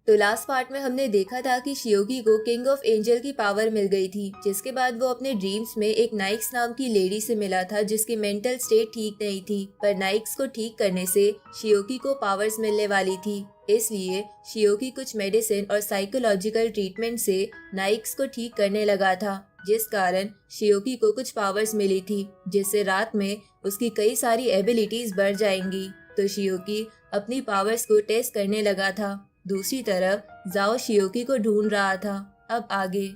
तो last part में हमने देखा था कि शियोकी को किंग ऑफ एंजल की पावर मिल गई थी, जिसके बाद वो अपने ड्रीम्स में एक नाइक्स नाम की लेडी से मिला था जिसकी मेंटल स्टेट ठीक नहीं थी। पर नाइक्स को ठीक करने से शियोकी को पावर्स मिलने वाली थी। इसलिए शियोकी कुछ मेडिसिन और साइकोलॉजिकल ट्रीटमेंट से नाइक्स को ठीक करने लगा था, जिस कारण शियोकी को कुछ पावर्स मिली थी, जिससे रात में उसकी कई सारी एबिलिटीज बढ़ जाएंगी। तो शियोकी अपनी पावर्स को टेस्ट करने लगा था। दूसरी तरफ जाओ शियोकी को ढूंढ रहा था। अब आगे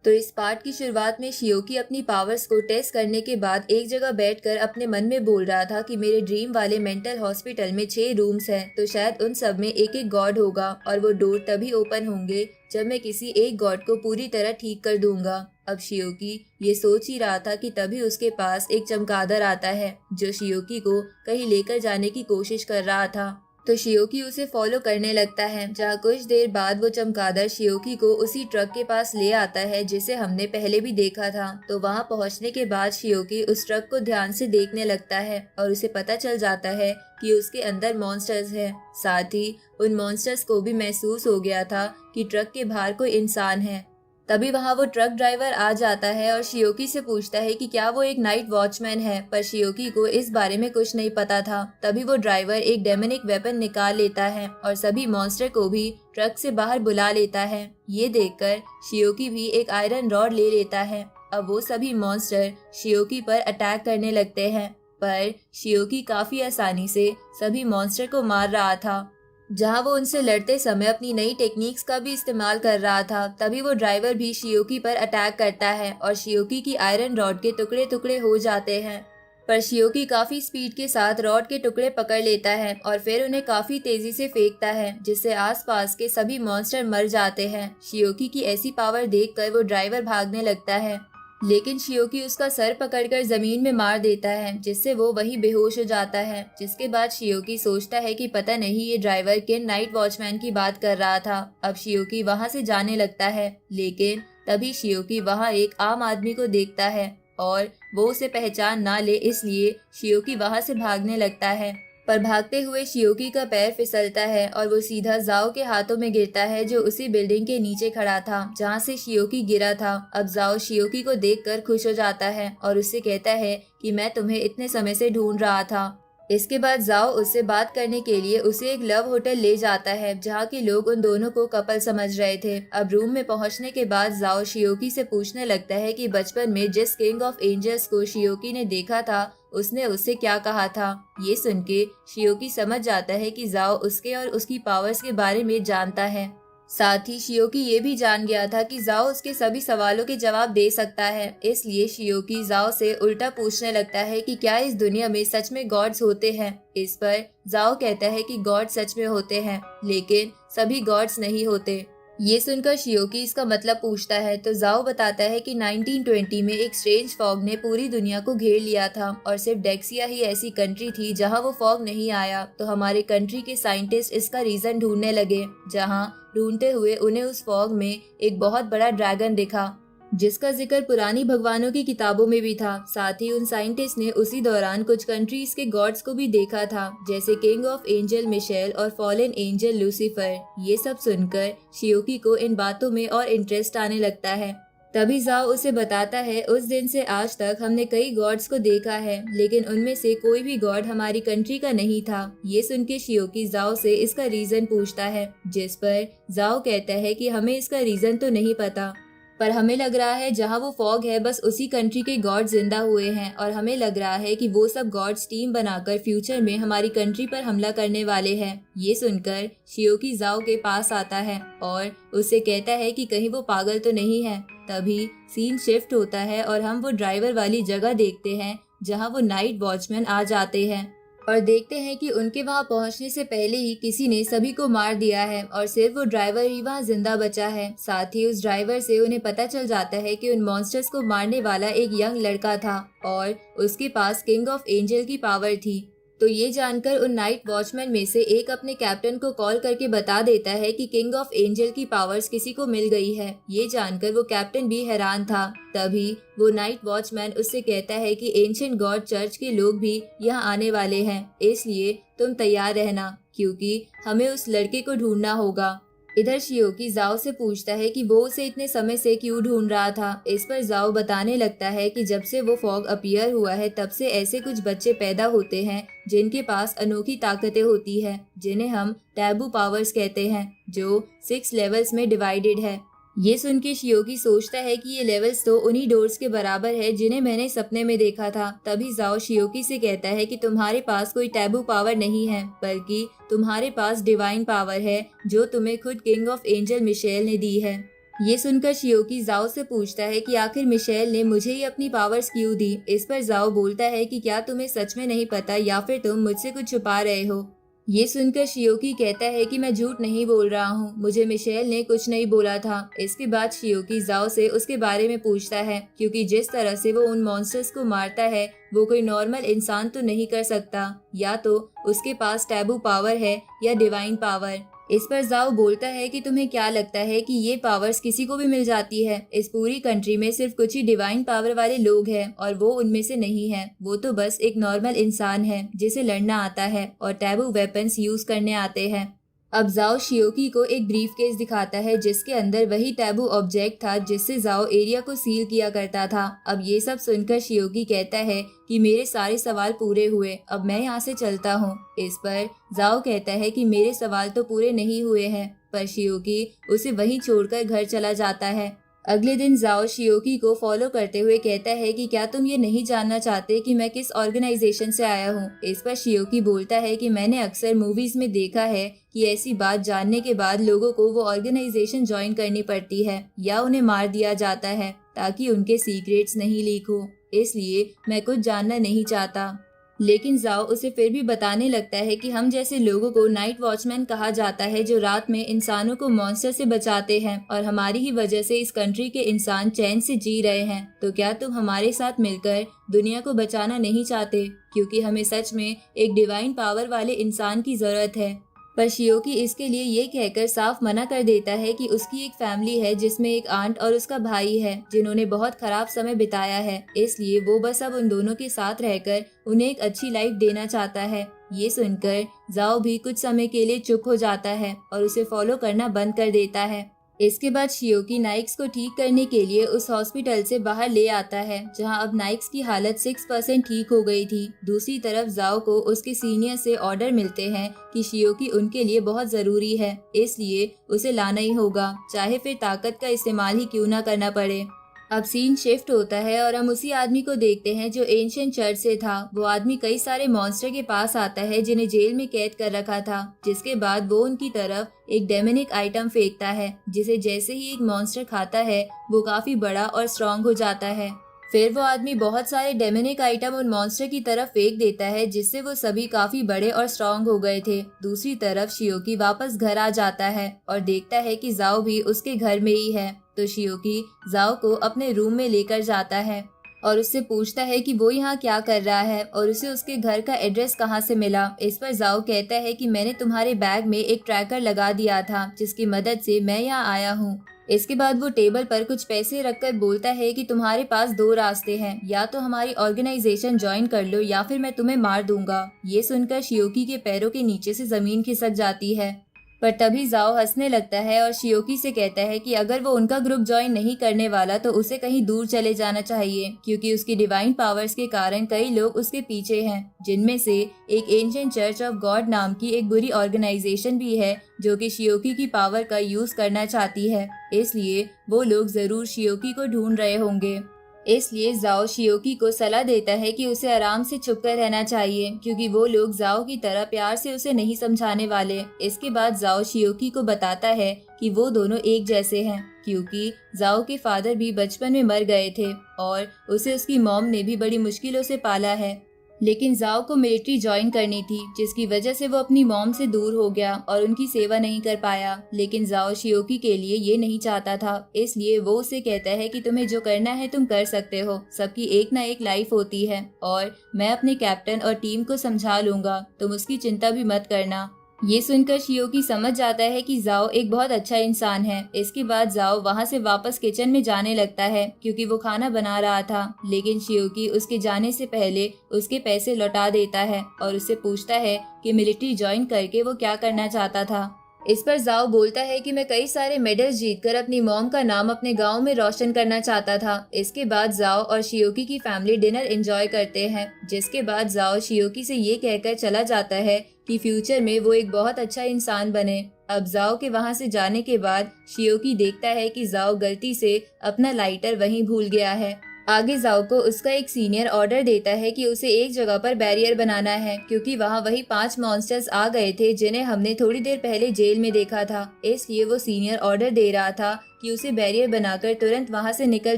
तो इस पार्ट की शुरुआत में शियोकी अपनी पावर्स को टेस्ट करने के बाद एक जगह बैठकर अपने मन में बोल रहा था कि मेरे ड्रीम वाले मेंटल हॉस्पिटल में 6 रूम्स हैं, तो शायद उन सब में एक एक गॉड होगा और वो डोर तभी ओपन होंगे जब मैं किसी एक गॉड को पूरी तरह ठीक कर दूंगा। अब शियोकी ये सोच ही रहा था कि तभी उसके पास एक चमगादड़ आता है जो शियोकी को कहीं लेकर जाने की कोशिश कर रहा था। तो शियोकी उसे फॉलो करने लगता है, जहाँ कुछ देर बाद वो चमगादड़ शियोकी को उसी ट्रक के पास ले आता है जिसे हमने पहले भी देखा था। तो वहाँ पहुँचने के बाद शियोकी उस ट्रक को ध्यान से देखने लगता है और उसे पता चल जाता है कि उसके अंदर मॉन्स्टर्स हैं। साथ ही उन मॉन्स्टर्स को भी महसूस हो गया था कि ट्रक के बाहर कोई इंसान है। तभी वहाँ वो ट्रक ड्राइवर आ जाता है और शियोकी से पूछता है कि क्या वो एक नाइट वॉचमैन है, पर शियोकी को इस बारे में कुछ नहीं पता था। तभी वो ड्राइवर एक डेमोनिक वेपन निकाल लेता है और सभी मॉन्स्टर को भी ट्रक से बाहर बुला लेता है। ये देखकर शियोकी भी एक आयरन रॉड ले लेता है। अब वो सभी मॉन्स्टर शियोकी पर अटैक करने लगते हैं, पर शियोकी काफी आसानी से सभी मॉन्स्टर को मार रहा था। जहां वो उनसे लड़ते समय अपनी नई टेक्निक्स का भी इस्तेमाल कर रहा था, तभी वो ड्राइवर भी शियोकी पर अटैक करता है और शियोकी की आयरन रॉड के टुकड़े टुकड़े हो जाते हैं। पर शियोकी काफी स्पीड के साथ रॉड के टुकड़े पकड़ लेता है और फिर उन्हें काफी तेजी से फेंकता है, जिससे आसपास के सभी मॉन्स्टर मर जाते हैं। शियोकी की ऐसी पावर देखकर वो ड्राइवर भागने लगता है, लेकिन शियोकी उसका सर पकड़कर जमीन में मार देता है, जिससे वो वहीं बेहोश हो जाता है। जिसके बाद शियोकी सोचता है कि पता नहीं ये ड्राइवर किन नाइट वॉचमैन की बात कर रहा था। अब शियोकी वहां से जाने लगता है, लेकिन तभी शियोकी वहां एक आम आदमी को देखता है और वो उसे पहचान ना ले, इसलिए शियोकी वहां से भागने लगता है। पर भागते हुए शियोकी का पैर फिसलता है और वो सीधा जाओ के हाथों में गिरता है, जो उसी बिल्डिंग के नीचे खड़ा था जहाँ से शियोकी गिरा था। अब जाओ शियोकी को देखकर खुश हो जाता है और उससे कहता है कि मैं तुम्हें इतने समय से ढूंढ रहा था। इसके बाद जाओ उससे बात करने के लिए उसे एक लव होटल ले जाता है, जहाँ के लोग उन दोनों को कपल समझ रहे थे। अब रूम में पहुंचने के बाद जाओ शियोकी से पूछने लगता है कि बचपन में जिस किंग ऑफ एंजल्स को शियोकी ने देखा था उसने उससे क्या कहा था। ये सुन के शियोकी समझ जाता है कि जाओ उसके और उसकी पावर्स के बारे में जानता है। साथ ही शियोकी ये भी जान गया था कि जाओ उसके सभी सवालों के जवाब दे सकता है, इसलिए शियोकी जाओ से उल्टा पूछने लगता है कि क्या इस दुनिया में सच में गॉड्स होते हैं। इस पर जाओ कहता है कि गॉड सच में होते हैं, लेकिन सभी गॉड्स नहीं होते। ये सुनकर शियोकी इसका मतलब पूछता है, तो जाओ बताता है कि 1920 में एक स्ट्रेंज फॉग ने पूरी दुनिया को घेर लिया था और सिर्फ डेक्सिया ही ऐसी कंट्री थी जहां वो फॉग नहीं आया। तो हमारे कंट्री के साइंटिस्ट इसका रीजन ढूंढने लगे, जहां ढूंढते हुए उन्हें उस फॉग में एक बहुत बड़ा ड्रैगन दिखा, जिसका जिक्र पुरानी भगवानों की किताबों में भी था। साथ ही उन साइंटिस्ट ने उसी दौरान कुछ कंट्रीज के गॉड्स को भी देखा था, जैसे किंग ऑफ एंजल मिशेल और फॉलन एंजल लूसीफर। ये सब सुनकर शियोकी को इन बातों में और इंटरेस्ट आने लगता है। तभी जाओ उसे बताता है, उस दिन से आज तक हमने कई गॉड्स को देखा है, लेकिन उनमें से कोई भी गॉड हमारी कंट्री का नहीं था। ये सुन के शियोकी जाओ से इसका रीजन पूछता है, जिस पर जाओ कहता है कि हमें इसका रीजन तो नहीं पता, पर हमें लग रहा है जहाँ वो फॉग है बस उसी कंट्री के गॉड जिंदा हुए हैं, और हमें लग रहा है कि वो सब गॉड्स टीम बनाकर फ्यूचर में हमारी कंट्री पर हमला करने वाले हैं। ये सुनकर शियोकी जाओ के पास आता है और उससे कहता है कि कहीं वो पागल तो नहीं है। तभी सीन शिफ्ट होता है और हम वो ड्राइवर वाली जगह देखते हैं जहाँ वो नाइट वॉचमैन आ जाते हैं और देखते हैं कि उनके वहां पहुंचने से पहले ही किसी ने सभी को मार दिया है और सिर्फ वो ड्राइवर ही वहां जिंदा बचा है। साथ ही उस ड्राइवर से उन्हें पता चल जाता है कि उन मॉन्स्टर्स को मारने वाला एक यंग लड़का था और उसके पास किंग ऑफ एंजल की पावर थी। तो ये जानकर उन नाइट वॉचमैन में से एक अपने कैप्टन को कॉल करके बता देता है कि किंग ऑफ एंजल की पावर्स किसी को मिल गई है। ये जानकर वो कैप्टन भी हैरान था। तभी वो नाइट वॉचमैन उससे कहता है कि एंशिएंट गॉड चर्च के लोग भी यहाँ आने वाले हैं, इसलिए तुम तैयार रहना, क्योंकि हमें उस लड़के को ढूंढना होगा। इधर शियोकी जाओ से पूछता है कि वो उसे इतने समय से क्यों ढूंढ रहा था। इस पर जाओ बताने लगता है कि जब से वो फॉग अपीयर हुआ है तब से ऐसे कुछ बच्चे पैदा होते हैं जिनके पास अनोखी ताकतें होती है, जिन्हें हम टैबू पावर्स कहते हैं, जो 6 लेवल्स में डिवाइडेड है। ये सुन के शियोकी सोचता है कि ये लेवल्स तो उन्हीं डोर्स के बराबर है जिन्हें मैंने सपने में देखा था। तभी जाओ शियोकी से कहता है कि तुम्हारे पास कोई टैबू पावर नहीं है, बल्कि तुम्हारे पास डिवाइन पावर है जो तुम्हें खुद किंग ऑफ एंजल मिशेल ने दी है। ये सुनकर शियोकी जाओ से पूछता है कि आखिर मिशेल ने मुझे ही अपनी पावर्स क्यों दी। इस पर जाओ बोलता है कि क्या तुम्हें सच में नहीं पता या फिर तुम मुझसे कुछ छुपा रहे हो। ये सुनकर शियोकी कहता है कि मैं झूठ नहीं बोल रहा हूँ, मुझे मिशेल ने कुछ नहीं बोला था। इसके बाद शियोकी जाओ से उसके बारे में पूछता है, क्योंकि जिस तरह से वो उन मॉन्स्टर्स को मारता है वो कोई नॉर्मल इंसान तो नहीं कर सकता। या तो उसके पास टैबू पावर है या डिवाइन पावर। इस पर जाओ बोलता है कि तुम्हें क्या लगता है कि ये पावर्स किसी को भी मिल जाती है? इस पूरी कंट्री में सिर्फ कुछ ही डिवाइन पावर वाले लोग हैं और वो उनमें से नहीं है। वो तो बस एक नॉर्मल इंसान है जिसे लड़ना आता है और टैबू वेपन्स यूज करने आते हैं। अब जाओ शियोकी को एक ब्रीफ केस दिखाता है जिसके अंदर वही टैबू ऑब्जेक्ट था जिससे जाओ एरिया को सील किया करता था। अब ये सब सुनकर शियोकी कहता है कि मेरे सारे सवाल पूरे हुए, अब मैं यहाँ से चलता हूँ। इस पर जाओ कहता है कि मेरे सवाल तो पूरे नहीं हुए हैं, पर शियोकी उसे वहीं छोड़कर घर चला जाता है। अगले दिन जाओ शियोकी को फॉलो करते हुए कहता है कि क्या तुम ये नहीं जानना चाहते कि मैं किस ऑर्गेनाइजेशन से आया हूँ? इस पर शियोकी बोलता है कि मैंने अक्सर मूवीज में देखा है कि ऐसी बात जानने के बाद लोगों को वो ऑर्गेनाइजेशन ज्वाइन करनी पड़ती है या उन्हें मार दिया जाता है ताकि उनके सीक्रेट्स नहीं लीक हो, इसलिए मैं कुछ जानना नहीं चाहता। लेकिन जाओ उसे फिर भी बताने लगता है कि हम जैसे लोगों को नाइट वॉचमैन कहा जाता है जो रात में इंसानों को मॉन्स्टर से बचाते हैं, और हमारी ही वजह से इस कंट्री के इंसान चैन से जी रहे हैं। तो क्या तुम हमारे साथ मिलकर दुनिया को बचाना नहीं चाहते? क्योंकि हमें सच में एक डिवाइन पावर वाले इंसान की जरूरत है। पर शियोकी इसके लिए ये कहकर साफ मना कर देता है कि उसकी एक फैमिली है जिसमें एक आंट और उसका भाई है जिन्होंने बहुत खराब समय बिताया है, इसलिए वो बस अब उन दोनों के साथ रहकर उन्हें एक अच्छी लाइफ देना चाहता है। ये सुनकर जाओ भी कुछ समय के लिए चुप हो जाता है और उसे फॉलो करना बंद कर देता है। इसके बाद शियोकी नाइक्स को ठीक करने के लिए उस हॉस्पिटल से बाहर ले आता है जहां अब नाइक्स की हालत 6% ठीक हो गई थी। दूसरी तरफ जाओ को उसके सीनियर से ऑर्डर मिलते हैं कि शियोकी उनके लिए बहुत जरूरी है, इसलिए उसे लाना ही होगा, चाहे फिर ताकत का इस्तेमाल ही क्यों ना करना पड़े। अब सीन शिफ्ट होता है और हम उसी आदमी को देखते हैं जो एंशिएंट चर्च से था। वो आदमी कई सारे मॉन्स्टर के पास आता है जिन्हें जेल में कैद कर रखा था, जिसके बाद वो उनकी तरफ एक डेमोनिक आइटम फेंकता है जिसे जैसे ही एक मॉन्स्टर खाता है वो काफी बड़ा और स्ट्रॉन्ग हो जाता है। फिर वो आदमी बहुत सारे डेमोनिक आइटम उन मॉन्स्टर की तरफ फेंक देता है जिससे वो सभी काफी बड़े और स्ट्रॉन्ग हो गए थे। दूसरी तरफ शियोकी वापस घर आ जाता है और देखता है कि जाओ भी उसके घर में ही है। तो शियोकी जाओ को अपने रूम में लेकर जाता है और उससे पूछता है कि वो यहाँ क्या कर रहा है और उसे उसके घर का एड्रेस कहाँ से मिला। इस पर जाओ कहता है कि मैंने तुम्हारे बैग में एक ट्रैकर लगा दिया था जिसकी मदद से मैं यहाँ आया हूँ। इसके बाद वो टेबल पर कुछ पैसे रखकर बोलता है कि तुम्हारे पास 2 रास्ते हैं, या तो हमारी ऑर्गेनाइजेशन ज्वाइन कर लो या फिर मैं तुम्हें मार दूंगा। ये सुनकर शियोकी के पैरों के नीचे से जमीन खिसक जाती है, पर तभी जाओ हंसने लगता है और शियोकी से कहता है कि अगर वो उनका ग्रुप ज्वाइन नहीं करने वाला तो उसे कहीं दूर चले जाना चाहिए, क्योंकि उसकी डिवाइन पावर्स के कारण कई लोग उसके पीछे हैं, जिनमें से एक एंशिएंट चर्च ऑफ गॉड नाम की एक बुरी ऑर्गेनाइजेशन भी है जो कि शियोकी की पावर का यूज करना चाहती है। इसलिए वो लोग जरूर शियोकी को ढूंढ रहे होंगे। इसलिए जाओ शियोकी को सलाह देता है कि उसे आराम से चुप कर रहना चाहिए, क्योंकि वो लोग जाओ की तरह प्यार से उसे नहीं समझाने वाले। इसके बाद जाओ शियोकी को बताता है कि वो दोनों एक जैसे हैं, क्योंकि जाओ के फादर भी बचपन में मर गए थे और उसे उसकी मॉम ने भी बड़ी मुश्किलों से पाला है। लेकिन जाओ को मिलिट्री ज्वाइन करनी थी, जिसकी वजह से वो अपनी मॉम से दूर हो गया और उनकी सेवा नहीं कर पाया। लेकिन जाओ शियोकी के लिए ये नहीं चाहता था, इसलिए वो उसे कहता है कि तुम्हें जो करना है तुम कर सकते हो, सबकी एक ना एक लाइफ होती है और मैं अपने कैप्टन और टीम को समझा लूंगा, तुम उसकी चिंता भी मत करना। ये सुनकर शियोकी समझ जाता है कि जाओ एक बहुत अच्छा इंसान है। इसके बाद जाओ वहाँ से वापस किचन में जाने लगता है क्योंकि वो खाना बना रहा था, लेकिन शियोकी उसके जाने से पहले उसके पैसे लौटा देता है और उससे पूछता है कि मिलिट्री ज्वाइन करके वो क्या करना चाहता था। इस पर जाओ बोलता है कि मैं कई सारे मेडल्स जीतकर अपनी मॉम का नाम अपने गांव में रोशन करना चाहता था। इसके बाद जाओ और शियोकी की फैमिली डिनर एंजॉय करते हैं, जिसके बाद जाओ शियोकी से ये कहकर चला जाता है कि फ्यूचर में वो एक बहुत अच्छा इंसान बने। अब जाओ के वहां से जाने के बाद शियोकी देखता है कि जाओ गलती से अपना लाइटर वहीं भूल गया है। आगे जाओ को उसका एक सीनियर ऑर्डर देता है कि उसे एक जगह पर बैरियर बनाना है, क्योंकि वहाँ वही 5 मॉन्स्टर्स आ गए थे जिन्हें हमने थोड़ी देर पहले जेल में देखा था। इसलिए वो सीनियर ऑर्डर दे रहा था कि उसे बैरियर बनाकर तुरंत वहाँ से निकल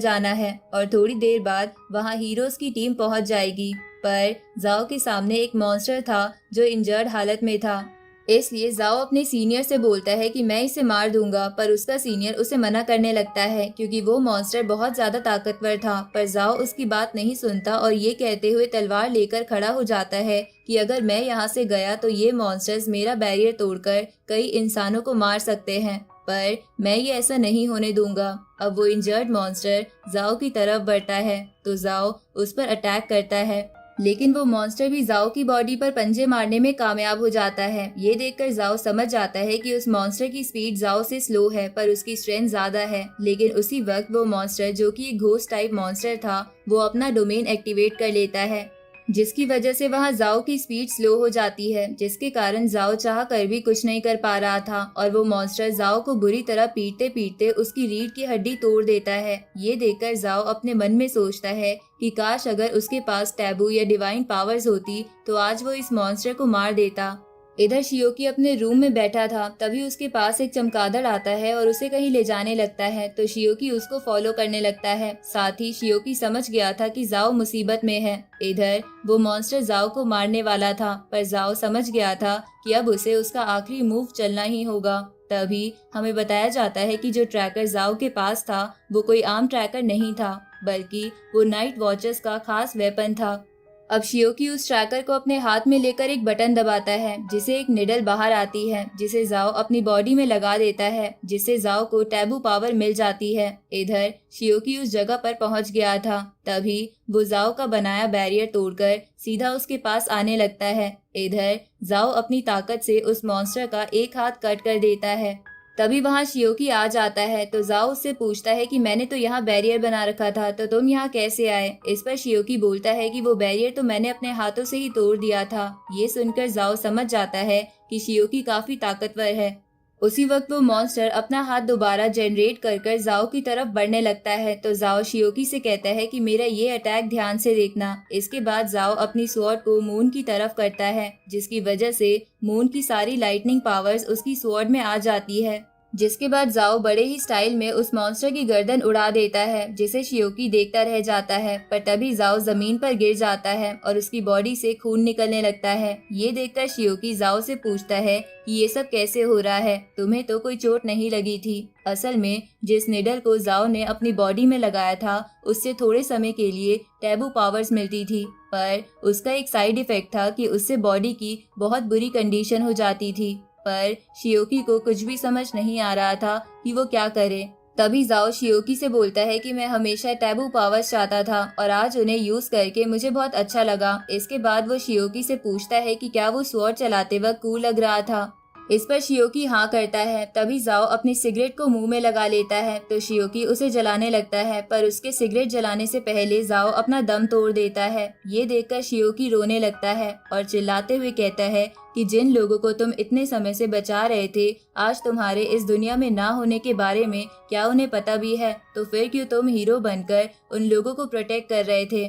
जाना है और थोड़ी देर बाद वहाँ हीरोज की टीम पहुँच जाएगी। पर जाओ के सामने एक मॉन्स्टर था जो इंजर्ड हालत में था। इसलिए जाओ अपने सीनियर से बोलता है कि मैं इसे मार दूंगा, पर उसका सीनियर उसे मना करने लगता है क्योंकि वो मॉन्स्टर बहुत ज्यादा ताकतवर था। पर जाओ उसकी बात नहीं सुनता और ये कहते हुए तलवार लेकर खड़ा हो जाता है कि अगर मैं यहाँ से गया तो ये मॉन्स्टर्स मेरा बैरियर तोड़कर कई इंसानों को मार सकते हैं, पर मैं ये ऐसा नहीं होने दूंगा। अब वो इंजर्ड मॉन्स्टर जाओ की तरफ बढ़ता है तो जाओ उस पर अटैक करता है, लेकिन वो मॉन्स्टर भी जाओ की बॉडी पर पंजे मारने में कामयाब हो जाता है। ये देखकर जाओ समझ जाता है कि उस मॉन्स्टर की स्पीड जाओ से स्लो है पर उसकी स्ट्रेंथ ज्यादा है। लेकिन उसी वक्त वो मॉन्स्टर जो कि एक घोस्ट टाइप मॉन्स्टर था वो अपना डोमेन एक्टिवेट कर लेता है, जिसकी वजह से वहाँ जाओ की स्पीड स्लो हो जाती है, जिसके कारण जाओ चाह कर भी कुछ नहीं कर पा रहा था और वो मॉन्स्टर जाओ को बुरी तरह पीटते पीटते उसकी रीढ़ की हड्डी तोड़ देता है। ये देखकर जाओ अपने मन में सोचता है कि काश अगर उसके पास टैबू या डिवाइन पावर्स होती तो आज वो इस मॉन्स्टर को मार देता। इधर शियोकी अपने रूम में बैठा था, तभी उसके पास एक चमगादड़ आता है और उसे कहीं ले जाने लगता है तो शियोकी उसको फॉलो करने लगता है। साथ ही शियोकी समझ गया था कि जाओ मुसीबत में है। इधर वो मॉन्स्टर जाओ को मारने वाला था, पर जाओ समझ गया था कि अब उसे उसका आखिरी मूव चलना ही होगा। तभी हमें बताया जाता है कि जो ट्रैकर जाओ के पास था वो कोई आम ट्रैकर नहीं था, बल्कि वो नाइट वॉचर्स का खास वेपन था। अब शियोकी उस ट्रैकर को अपने हाथ में लेकर एक बटन दबाता है जिसे एक निडल बाहर आती है, जिसे जाओ अपनी बॉडी में लगा देता है, जिससे जाओ को टैबू पावर मिल जाती है। इधर शियोकी उस जगह पर पहुंच गया था, तभी वो जाओ का बनाया बैरियर तोड़कर सीधा उसके पास आने लगता है। इधर जाओ अपनी ताकत से उस मॉन्स्टर का एक हाथ कट कर देता है। तभी वहाँ शियोकी आ जाता है तो जाओ उससे पूछता है कि मैंने तो यहाँ बैरियर बना रखा था तो तुम यहाँ कैसे आए। इस पर शियोकी बोलता है कि वो बैरियर तो मैंने अपने हाथों से ही तोड़ दिया था। ये सुनकर जाओ समझ जाता है कि शियोकी काफी ताकतवर है। उसी वक्त वो मॉन्स्टर अपना हाथ दोबारा जनरेट कर जाओ की तरफ बढ़ने लगता है तो जाओ शियोकी से कहता है कि मेरा ये अटैक ध्यान से देखना। इसके बाद जाओ अपनी स्वॉर्ड को मून की तरफ करता है, जिसकी वजह से मून की सारी लाइटनिंग पावर्स उसकी स्वॉर्ड में आ जाती है, जिसके बाद जाओ बड़े ही स्टाइल में उस मॉन्स्टर की गर्दन उड़ा देता है, जिसे शियोकी देखता रह जाता है। पर तभी जाओ जमीन पर गिर जाता है और उसकी बॉडी से खून निकलने लगता है। ये देखकर शियोकी जाओ से पूछता है कि ये सब कैसे हो रहा है, तुम्हें तो कोई चोट नहीं लगी थी। असल में जिस निडल को जाओ ने अपनी बॉडी में लगाया था उससे थोड़े समय के लिए टैबू पावर्स मिलती थी, पर उसका एक साइड इफेक्ट था कि उससे बॉडी की बहुत बुरी कंडीशन हो जाती थी। पर शियोकी को कुछ भी समझ नहीं आ रहा था कि वो क्या करे। तभी जाओ शियोकी से बोलता है कि मैं हमेशा टैबू पावर्स चाहता था और आज उन्हें यूज करके मुझे बहुत अच्छा लगा। इसके बाद वो शियोकी से पूछता है कि क्या वो स्वॉर्ड चलाते वक्त कूल लग रहा था। इस पर शियोकी हाँ करता है। तभी जाओ अपनी सिगरेट को मुंह में लगा लेता है तो शियोकी उसे जलाने लगता है, पर उसके सिगरेट जलाने से पहले जाओ अपना दम तोड़ देता है। ये देखकर शियोकी रोने लगता है और चिल्लाते हुए कहता है कि जिन लोगों को तुम इतने समय से बचा रहे थे आज तुम्हारे इस दुनिया में ना होने के बारे में क्या उन्हें पता भी है, तो फिर क्यों तुम हीरो बनकर उन लोगों को प्रोटेक्ट कर रहे थे।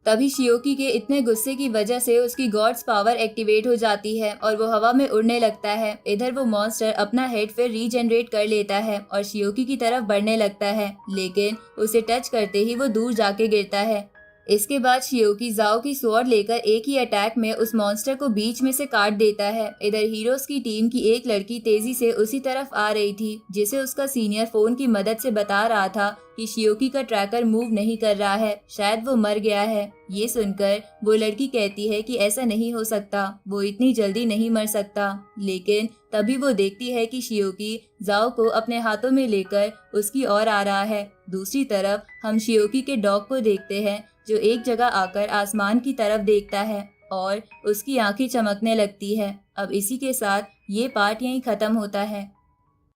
तभी शियोकी के इतने गुस्से की वजह से उसकी गॉड्स पावर एक्टिवेट हो जाती है और वो हवा में उड़ने लगता है। इधर वो मॉन्स्टर अपना हेड फिर रीजनरेट कर लेता है और शियोकी की तरफ बढ़ने लगता है, लेकिन उसे टच करते ही वो दूर जाके गिरता है। इसके बाद शियोकी जाओ की स्वॉर्ड लेकर एक ही अटैक में उस मॉन्स्टर को बीच में से काट देता है। इधर हीरोज की टीम की एक लड़की तेजी से उसी तरफ आ रही थी, जिसे उसका सीनियर फोन की मदद से बता रहा था कि शियोकी का ट्रैकर मूव नहीं कर रहा है, शायद वो मर गया है। ये सुनकर वो लड़की कहती है कि ऐसा नहीं हो सकता, वो इतनी जल्दी नहीं मर सकता। लेकिन तभी वो देखती है कि शियोकी जाओ को अपने हाथों में लेकर उसकी ओर आ रहा है। दूसरी तरफ हम शियोकी के डॉग को देखते हैं जो एक जगह आकर आसमान की तरफ देखता है और उसकी आंखें चमकने लगती है। अब इसी के साथ ये पार्ट यहीं ख़त्म होता है।